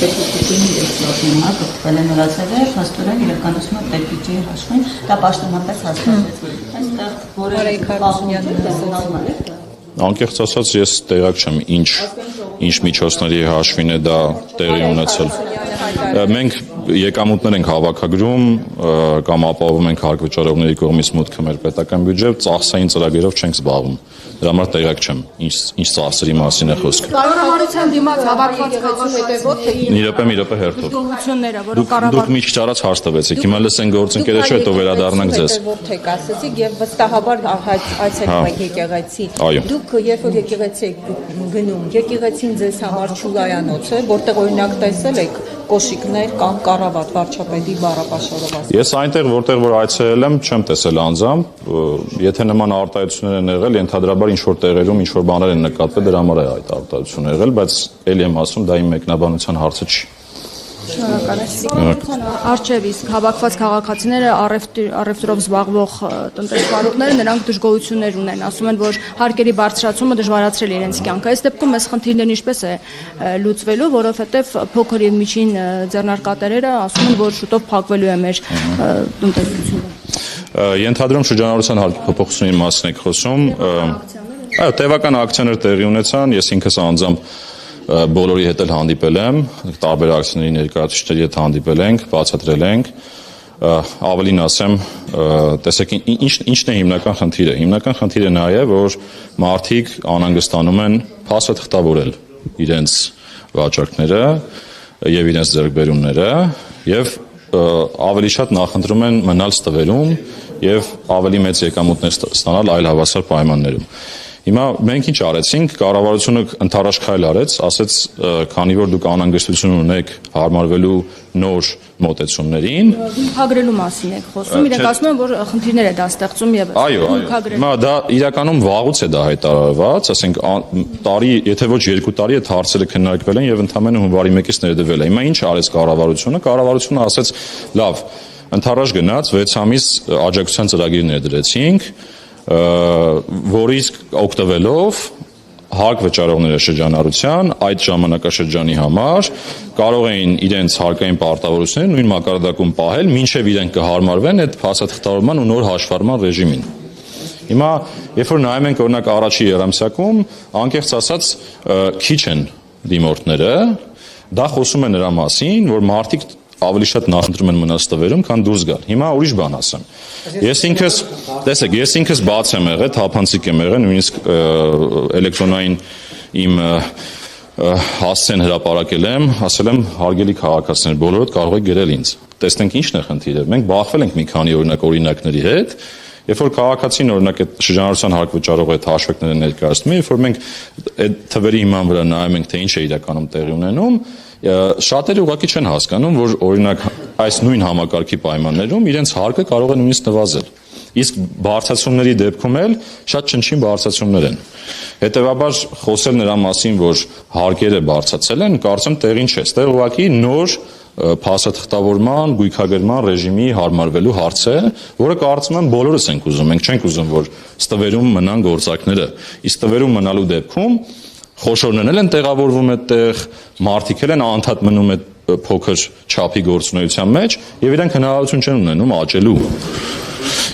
Տեխնիկի էքսպլոատինա կոչվել է նորացել է, փաստորեն իրականացումը տեխնիկի հաշվին, դա պաշտոնապես հաստատվեց։ Այստեղ որևէ Անկեղծ ասած ես տեղյակ չեմ ինչ միջոցների հաշվին է դա տեղի ունեցել։ Մենք եկամուտներ ենք հավաքագրում կամ ապահովում ենք հարկվճարողների կողմից մուտքը մեր պետական բյուջե, ծախսային ծրագրերով չենք զբաղվում։ Դրա համար տեղյակ չեմ ինչ ծախսերի մասին է խոսքը։ Կառավարության դիմաց հավաքված հետևոտ թե Մի րոպե հերթով։ դժգոհությունները, որը Դուք մի քիչ առաջ հարց տվեցիք, հիմա լսենք գործընկերը չէ, հետո վերադառնանք ձեզ։ Թե կասեցիք եւ վստահաբար այցելում եք եկեղեցի։ Դուք երբ որ եկեղեցի եք գնում, եկեղեցին ձեզ համար չուգայանոց է, որտեղ օրինակ տեսել եք կոշիկներ կամ կառավատ վարչապետի բառապաշարով ասած։ Ես այնտեղ որտեղ որ այցելել եմ, չեմ տեսել անձամբ, եթե նման արտահայտություններ են եղել, ենթադրաբար ինչ որ տեղերում ինչ որ բաներ են նկատվել, դրա համար է այդ արտահայտությունը եղել, բայց ելի եմ ասում, դա իմ մեկնաբանության հարցը չի։ Արչև իսկ հավաքված քաղաքացիները առևտրով զբաղվող տնտեսվարողները նրանք դժգոհություններ ունեն, ասում են, որ հարկերի բարձրացումը դժվարացրել է իրենց կյանքը։ Այս դեպքում այս խնդիրներն ինչպես է լուծվելու, որովհետև փոքր եւ միջին ձեռնարկատերերը ասում են, որ շուտով փակվելու է մեր տնտեսությունը։ Ենթադրում շրջանառության հարկի փոփոխությունների մասին եք խոսում։ Այո, տևական ակցիաներ տեղի ունեցան, ես ինքս անձամբ բոլորի հետ էլ հանդիպել եմ, տարբեր ակցիաների ներկայացուցիչների հետ հանդիպել ենք, բացատրել ենք, ավելին ասեմ, տեսեք ինչն է հիմնական խնդիրը։ Հիմնական խնդիրը նա է, որ մարդիկ անհանգստանում են փաստաթղթավորել իրենց վաճառքները եւ իրենց ձեռքբերումները եւ ավելի շատ նախընտրում են մնալ ստվերում եւ ավելի մեծ եկամուտներ ստանալ այլ հավասար պայմաններում։ Հիմա մենք ինչ արեցինք, կառավարությունը ընդառաջ քայլ արեց, ասեց, քանի որ դուք անհանգստություն ունեք հարմարվելու նոր մոտեցումներին։ Գույքագրելու մասին եք խոսում, իրենք ասում են, որ խնդիրներ է դա ստեղծում եւ գույքագրել։ Հիմա դա իրականում վաղուց է դա հայտարարված, ասենք եթե ոչ 2 տարի այդ հարցերը քննարկվել են եւ ընդամենը հունվարի 1-ից ներդրվել է։ Հիմա ինչ արեց կառավարությունը։ Կառավարությունը ասեց, լավ, ընդառաջ գնաց 6 ամիս աջակցության ծրագիր ներդրեցինք, որից օգտվելով հարկ վճարողները շրջանառության այդ ժամանակաշրջանի համար կարող էին իրենց հարկային պարտավորությունները նույն մակարդակում պահել, մինչև իրենք կհարմարվեն այդ փաստաթղթավորման ու նոր հաշվառման ռեժիմին։ Հիմա երբ որ նայում ենք օրինակ առաջի երամսյակում, անկեղծ ասած քիչ են դիմորդները, դա խոսում է նրա մասին, որ մարդիկ ավելի շատ նախընտրում են մնալ ստվերում, քան դուրս գալ։ Հիմա ուրիշ բան ասեմ։ Ես ինքս բաց եմ եղել, թափանցիկ եմ եղել, նույնիսկ էլեկտրոնային իմ հասցեն հրապարակել եմ, ասել եմ հարգելի քաղաքացիներ, բոլորդ կարող եք գրել ինձ։ Տեսնենք ինչն է խնդիրը։ Մենք բախվել ենք մի քանի օրինակների հետ, երբ որ քաղաքացին օրինակ այդ շրջանառության հարկ վճարող այդ հաշվեկները ներկայացնում է, երբ որ մենք այդ թվերի հիման վրա նայում ենք, թե ինչ է իրականում տեղի ունենում, շատերը ուղղակի չեն հասկանում, որ օրինակ այս նույն համակարգի պայմաններում իրենց հարկը կարող է նույնիսկ նվազել։ Իսկ բարձրացումների դեպքում էլ շատ չնչին բարձրացումներ են։ Հետևաբար խոսել նրա մասին, որ հարկերը բարձրացել են, կարծեմ տեղին չէ։ Այստեղ ուղղակի նոր փաստաթղթավորման, գույքագրման ռեժիմի հարմարվելու հարց է, որը կարծում եմ բոլորս ենք ուզում։ Մենք չենք ուզում, որ ստվերում մնան գործակները։ Իսկ ստվերում մնալու դեպքում խոշորներն են տեղավորվում այդտեղ, մարդիկ են անդադ մնում այդ փոքր չափի գործունեության մեջ եւ իրենք հնարավորություն չեն ունենում աճելու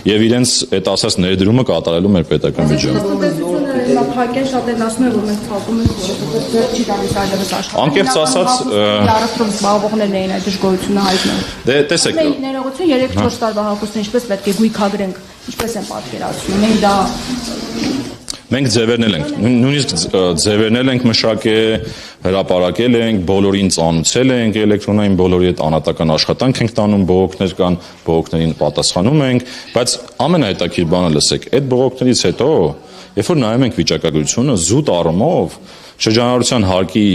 եւ իրենց այդ ասած ներդրումը կատարելու մեր պետական բյուջեում։ Փակեն շատերն ասում են, որ մենք ցածում ենք, որովհետեւ դեռ չի տալիս այլևս աշխատանք։ Անկեղծ ասած, առևտրով զբաղվողներն էին այդ դժգոհությունը հայտնել։ Դե տեսեք, մենք ներողություն 3-4 տարվա հակոստը ինչպես պետք է գույքագրենք, ինչպես են պատկերացնում։ Մենք դա Մենք ձևերնել ենք, նույնիսկ ձևերնել ենք մշակել, հրապարակել ենք, բոլորին ծանուցել ենք էլեկտրոնային, բոլորի հետ անհատական աշխատանք ենք տանում, բողոքներ կան, բողոքներին պատասխանում ենք, բայց ամենահետաքրքիր բանը լսեք, այդ բողոքներից հետո, երբ որ նայում ենք վիճակագրությունը, զուտ առումով շրջանառության հարկի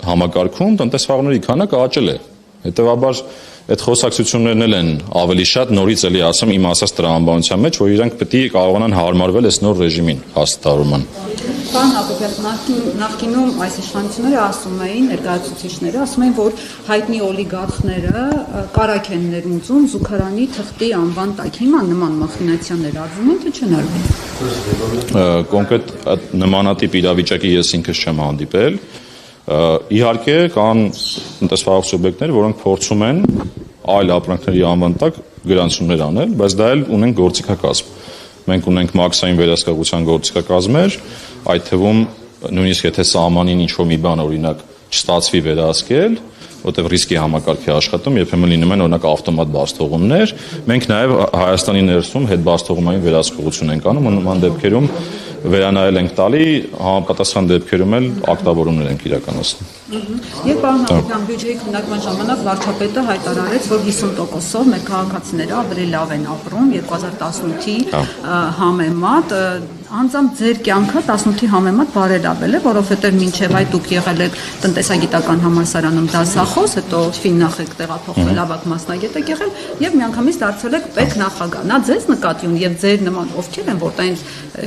համակարգում տնտեսվարողների քանակը աճել է։ Հետևաբար այդ խոսակցություններն էլ են ավելի շատ նորից էլի ասեմ իմ ասած տրամաբանության մեջ, որ իրենք պետք է կարողանան հարմարվել այս նոր ռեժիմին հաստատավորման։ Պարոն Հակոբյան, նախկինում այս իշխանությունները ասում էին, ներկայացուցիչները ասում էին, որ հայտնի օլիգարխները կարագ են ներմուծում զուգարանի թղթի անվան տակ։ Հիմա նման մախինացիաներ արվում են, թե չեն արվում։ Կոնկրետ նմանատիպ իրավիճակի ես ինքս չեմ հանդիպել։ Իհարկե կան տնտեսվարող սուբյեկտներ, որոնք փորձում են այլ ապրանքների անվան տակ գրանցումներ անել, բայց դա էլ ունենք գործիքակազմ։ Մենք ունենք մաքսային վերահսկողության գործիքակազմեր, այդ թվում նույնիսկ եթե սահմանին ինչ-որ մի բան օրինակ չստացվի վերահսկել, որտեղ ռիսկի համակարգի աշխատում երբեմն լինում են օրինակ ավտոմատ բացթողումներ, մենք նաև Հայաստանի ներսում հետբացթողումային վերահսկողություն ենք անում, նման դեպքերում վերանայել ենք տալի, համապատասխան դեպքերում էլ ակտավորումներ ենք իրականացնում։ Երբ պարոն Հակոբյան բյուջեի քննարկման ժամանակ վարչապետը հայտարարեց, որ 50%-ով մեր քաղաքացիները ավելի լավ են ապրում 2018-ի համեմատ, անձամբ ձեր կյանքը 18-ի համեմատ բարելավել է, որովհետև մինչև այդ դուք եղել եք տնտեսագիտական համալսարանում դասախոս, հետո ֆիննախ եք տեղափոխվել, ավագ մասնագետ եք եղել եւ միանգամից դարձել եք պետնախագահ։ Նա ձեզ նկատի ունի եւ ձեր նման ովքեր են, որ տենց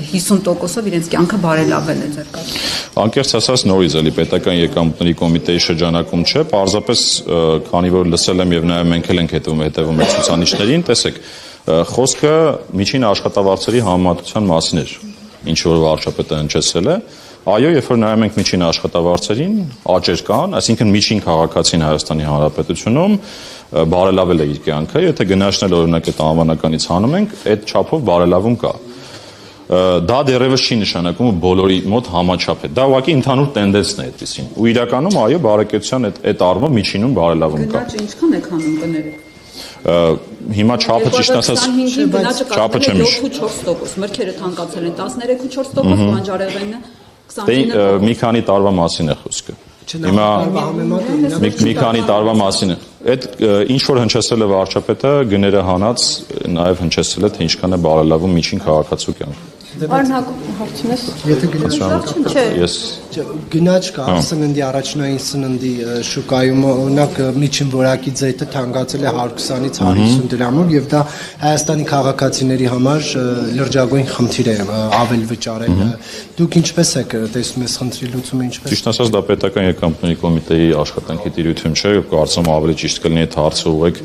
50%-ով իրենց կյանքը բարելավել է ձեր կյանքը։ Անկեղծ ասած նորից էլի պետական եկամուտների կոմիտեի շրջանակում չէ, պարզապես քանի որ լսել եմ եւ նաեւ մենք էլ ենք հետևում այդ ցուցանիշներին, տեսեք, խոսքը միջին աշխատավարձերի համեմատության մասին էր, ինչ որ վարչապետը հնչեցրել է։ Այո, երբ որ նայում ենք միջին աշխատավարձերին, աճեր կան, այսինքն միջին քաղաքացին Հայաստանի Հանրապետությունում բարելավել է իր կյանքը, եթե գնահատել օրինակ այդ անվանականից հանում ենք, այդ չափով բարելավում կա։ Դա դեռևս չի նշանակում բոլորի մոտ համաչափ է։ Դա ուղղակի ընդհանուր տենդենսն է այդպեսին։ Ու իրականում այո, բարեկեցության այդ առումով միջինում բարելավում կա։ Գնաճը ինչքան եք հանում կներեք։ Հիմա չափը ճիշտ ասած չափը չեմ հիշում։ 7.4%, մրգերը թանկացել են 13.4%, բանջարեղենը 29%։ Մի քանի տարվա մասին է խոսքը։ Հիմա մի քանի տարվա մասին է։ Այդ ինչ որ հնչեցրել է վարչապետը, գները հանած նաև հնչեցրել է, թե ինչքան է բարելավում միջին քաղաքացու կյանքը։ Պարոն Հակոբ, հարցնես։ Եթե գնաճ կա սննդի առաջնային սննդի շուկայում, օրինակ միջին որակի ձեթը թանկացել է 120-ից 150 դրամով եւ դա Հայաստանի քաղաքացիների համար լրջագույն խնդիր է ավել վճարել։ Դուք ինչպես եք տեսնում այս խնդրի լուծումը ինչպես։ Ճիշտ ասած դա պետական եկամուտների կոմիտեի աշխատանքի տիրույթում չէ, կարծում ավելի ճիշտ կլինի այդ հարցը ուղղեք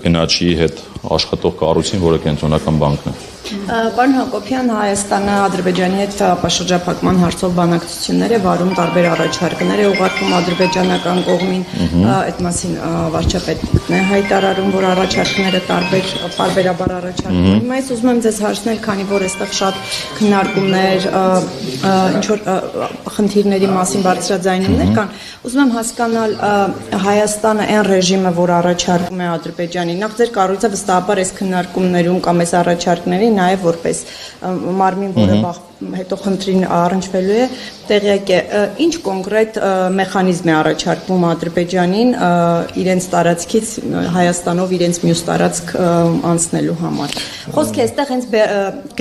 գնաճի հետ աշխատող կառույցին, որը կենտրոնական բանկն է։ Պարոն Հակոբյան, Հայաստանը Ադրբեջանի հետ ապաշրջափակման հարցով բանակցություններ է վարում, տարբեր առաջարկներ է ուղարկում ադրբեջանական կողմին, այդ մասին վարչապետն է հայտարարում, որ առաջարկները տարբերաբար առաջարկում։ Հիմա ես ուզում եմ ձեզ հարցնել, քանի որ այստեղ շատ քննարկումներ, ինչ որ խնդիրների մասին բարձրաձայնումներ կան, ուզում եմ հասկանալ Հայաստանը այն ռեժիմը, որ առաջարկում է Ադրբեջանի, նախ ձեր կառույցը վստահաբար այս քննարկումներում կամ այս առաջարկների նաև որպես մարմին, որը հետո խնդրին առնչվելու է, տեղյակ է, ինչ կոնկրետ մեխանիզմ է առաջարկվում Ադրբեջանին իրենց տարածքից Հայաստանով իրենց մյուս տարածք անցնելու համար։ Խոսքը այստեղ հենց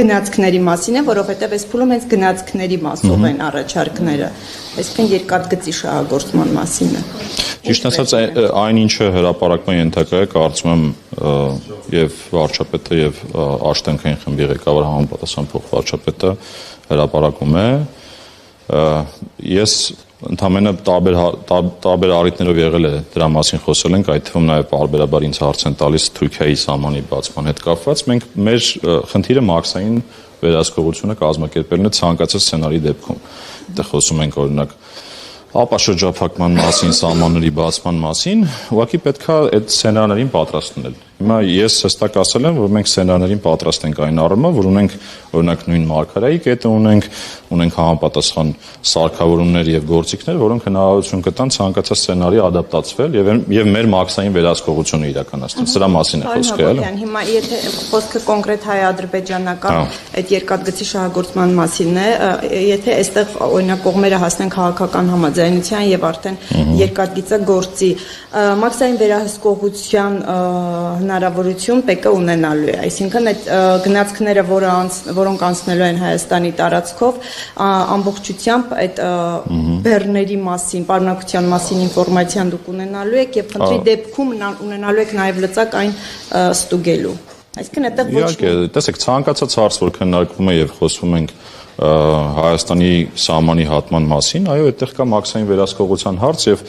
գնացքների մասին է, որովհետև այս փուլում հենց գնացքների մասով են առաջարկները, այսինքն երկաթգծի շահագործման մասին է։ Ճիշտ ասած, այն ինչը հրապարակման ենթակա է, կարծում եմ եւ վարչապետը եւ աշտանքային խմբի ղեկավար համապատասխան փոխվարչապետը հրապարակում է։ Ես ընդհանրապես տարբեր առիթներով եղել է դրա մասին խոսել ենք, այդ թվում նաև բարբերաբար ինձ հարց են տալիս Թուրքիայի սահմանի բացման հետ կապված։ Մենք մեր խնդիրը մաքսային վերահսկողությունը կազմակերպելն է ցանկացած սցենարի դեպքում։ Այդտեղ խոսում ենք օրինակ ապաշրջափակման մասին, սահմանների բացման մասին, ուղղակի պետքա այդ սցենարներին պատրաստ լինել։ Հիմա ես հստակ ասել եմ, որ մենք սցենարներին պատրաստ ենք այն առումով, որ ունենք օրինակ նույն մարգարեի կետը ունենք համապատասխան սարքավորումներ եւ գործիքներ, որոնք հնարավորություն կտան ցանկացած սցենարի ադապտացվել եւ մեր մաքսային վերահսկողությունը իրականացնել։ Սրա մասին է խոսքը, էլի։ Հիմա եթե խոսքը կոնկրետ հայ-ադրբեջանական այդ երկաթգծի շահագործման մասինն է, եթե այստեղ օրինակ կողմերը հասնեն քաղաքական համաձայնության եւ արդեն երկաթգիծը գործի, մաքսային վերահսկողության հնարավորություն ՊԿ ունենալու է, այսինքն այդ գնացքները, որոնք անցնելու են Հայաստանի տարածքով, ամբողջությամբ այդ բեռների մասին, պարունակության մասին ինֆորմացիան դուք ունենալու եք եւ խնդրի դեպքում ունենալու եք նաեւ լծակ այն ստուգելու։ Այսինքն այդտեղ ոչ մի տեսեք, ցանկացած հարց, որ քննարկվում է եւ խոսվում ենք Հայաստանի սահմանի հատման մասին, այո, այդտեղ կա մաքսային վերահսկողության հարց եւ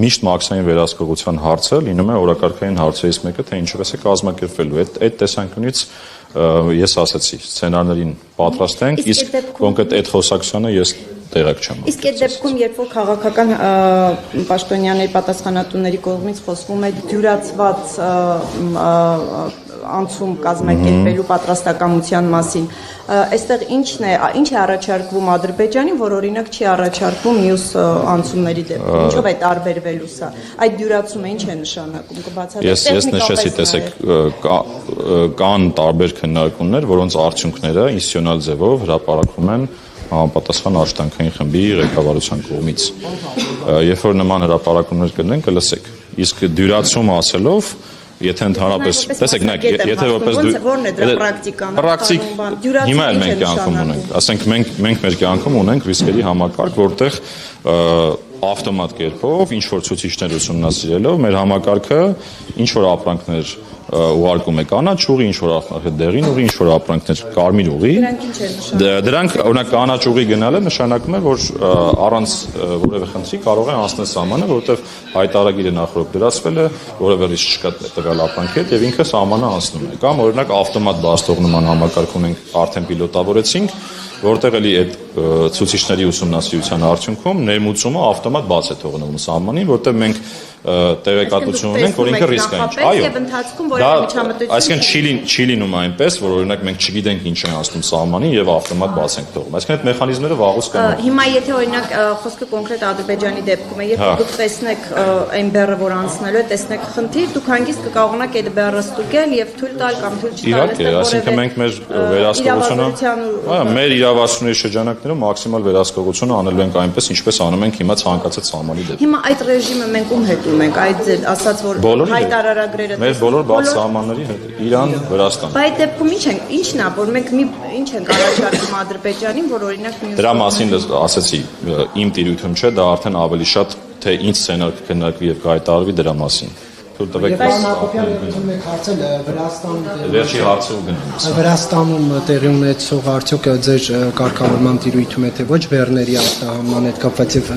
միշտ մաքսային վերահսկողության հարցը լինում է օրակարգային հարցերից մեկը, թե ինչպես է կազմակերպվելու։ Այդ տեսանկյունից ես ասացի, սցենարներին պատրաստ ենք, իսկ կոնկրետ այդ խոսակցությանը ես տեղակ չեմ։ Իսկ այդ դեպքում, երբ որ քաղաքական պաշտոնյաների պատասխանատուների կողմից խոսվում է դյուրացված անցում կազմակերպելու պատրաստակամության մասին, այստեղ ինչ է առաջարկվում Ադրբեջանին, որ օրինակ չի առաջարկվում մյուս անցումների դեպքում, ինչով է տարբերվելու սա, այդ դյուրացումը ինչ է նշանակում, Ես նշեցի, տեսեք, կան տարբեր քննարկումներ, որոնց արդյունքները ինստիտուցիոնալ ձևով հրապարակվում են համապատասխան աշխատանքային խմբի ղեկավարության կողմից։ Երբ որ նման հրապարակումներ կլինեն, կլսեք։ Իսկ դյուրացում ասելով, եթե ընդհանրապես, տեսեք, եթե որպես որն է դրա պրակտիկան, հիմա էլ մենք կյանքում ունենք, ասենք մենք մեր կյանքում ունենք ռիսկերի համակարգ, որտեղ ավտոմատ կերպով ինչ որ ցուցիչներ ուսումնասիրելով մեր համակարգը ինչ որ ապրանքներ ուղարկում է կանաչ ուղի, ինչ որ ապրանքներ դեղին ուղի, ինչ որ ապրանքներ կարմիր ուղի։ Դրանք օրինակ կանաչ ուղի գնալը նշանակում է, որ առանց որևէ խնդրի կարող է անցնել սահմանը, որովհետև հայտարարագիրը նախորդ դրացվել է, որևէ ռիսկ չկա տվյալ ապրանքի հետ եւ ինքը սահմանը անցնում է։ Կամ օրինակ ավտոմատ բարձրողնման համակարգ ունենք, արդեն պիլոտավորեցինք, որտեղ էլի այդ ցուցիչների ուսումնասիրության արդյունքում ներմուծումը ավտոմատ բաց է թողնում սահմանին, որտեղ մենք տեղեկատվություն ունենք, որ ինքը ռիսկային չէ։ Այո։ Եվ ընթացքում որևէ միջամտություն Այսինքն չի լինում այնպես, որ օրինակ մենք չգիտենք ինչ է անցնում սահմանին եւ ավտոմատ բաց ենք թողում։ Այսինքն այդ մեխանիզմները վաղուց կան։ Հիմա եթե օրինակ խոսքը կոնկրետ Ադրբեջանի դեպքում է, երբ դուք տեսնեք այն բեռը, որ անցնելու է, տեսնեք խնդիր, դուք հանգիստ կկարողանաք այդ բեռը ստուգել եւ թույլ տալ կամ թույլ չտալ։ Իհարկե, այսինքն մենք մեր վերահսկողությունը, մեր իրավասությունների շրջանակներում մաքսիմալ վերահսկողությունը անելու ենք այնպես, ինչպես անում ենք հիմա ցանկացած սահմանի դեպքում։ Հիմա այդ ռեժիմը մենք ում հետ ունենք, այդ ասած որ հայտարարագրերը մեր բոլոր բաց սահմանների հետ, Իրան, Վրաստան։ Բայց այդ դեպքում ինչն է, որ մենք ինչ ենք առաջարկում Ադրբեջանին, որ օրինակ մյուս Դրա մասին ասացի, իմ տիրույթում չէ, դա արդեն ավելի շատ թե ինչ սցենար կքննարկվի եւ կհայտարարվի դրա մասին։ Թույլ տվեք մեկ հարցել վերջի հարցը ու գնանք։ Վրաստանում տեղի ունեցող արդյոք ձեր կարգավորման տիրույթում է թե ոչ բեռների արտահանման հետ կապված եւ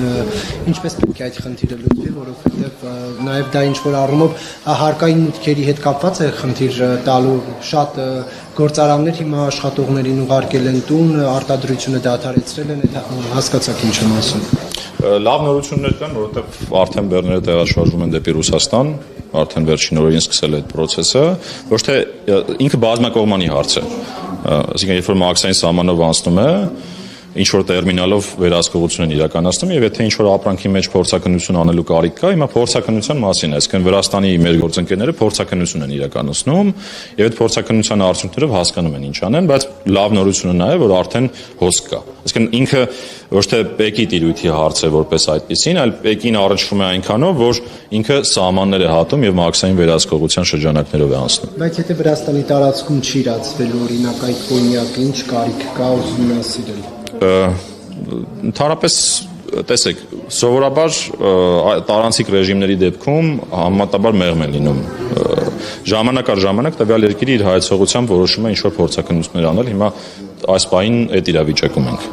ինչպես պետք է այդ խնդիրը լուծվի, որովհետեւ նաեւ դա ինչ որ առումով հարկային մուտքերի հետ կապված է խնդիր տալու շատ գործարաններ հիմա աշխատողներին ուղարկել են տուն, արտադրությունը դադարեցրել են, այդ հասկացաք ինչ եմ ասում։ Լավ նորություններ կան, որովհետեւ արդեն բեռները տեղաշարժվում են դեպի Ռուսաստան, արդեն վերջին օրերին սկսել է այդ process-ը, ոչ թե ինքը բազմակողմանի հարց է։ Այսինքն երբ որ մաքսային սահմանով անցնում է, ինչ որ տերմինալով վերահսկողություն են իրականացնում եւ եթե ինչ որ ապրանքի մեջ փորձաքննություն անելու կարիք կա, հիմա փորձաքննության մասին է, այսինքն Վրաստանի մեր գործընկերները փորձաքննություն են իրականացնում եւ այդ փորձաքննության արդյունքներով հասկանում են ինչ անեն, բայց լավ նորությունը նա է, որ արդեն հոսք կա։ Այսինքն ինքը ոչ թե Պեկի տիրույթի հարց է որպես այդպեսին, այլ Պեկին առնչվում է այնքանով, որ ինքը սահմաններ է հատում եւ մաքսային վերահսկողության շրջանակներով է անցնում։ Բայց եթե Վրաստանի տարածքում չի իրացվել օրինակ այդ կոնյակը, ինչ կարիք կա ուսումնասիրել։ Ընդհանրապես տեսեք, սովորաբար տարանցիկ ռեժիմների դեպքում համեմատաբար մեղմ են լինում։ Ժամանակ առ ժամանակ տվյալ երկիրը իր հայեցողությամբ որոշում է ինչ որ փորձաքննություններ անել, հիմա այս պահին այդ իրավիճակում ենք։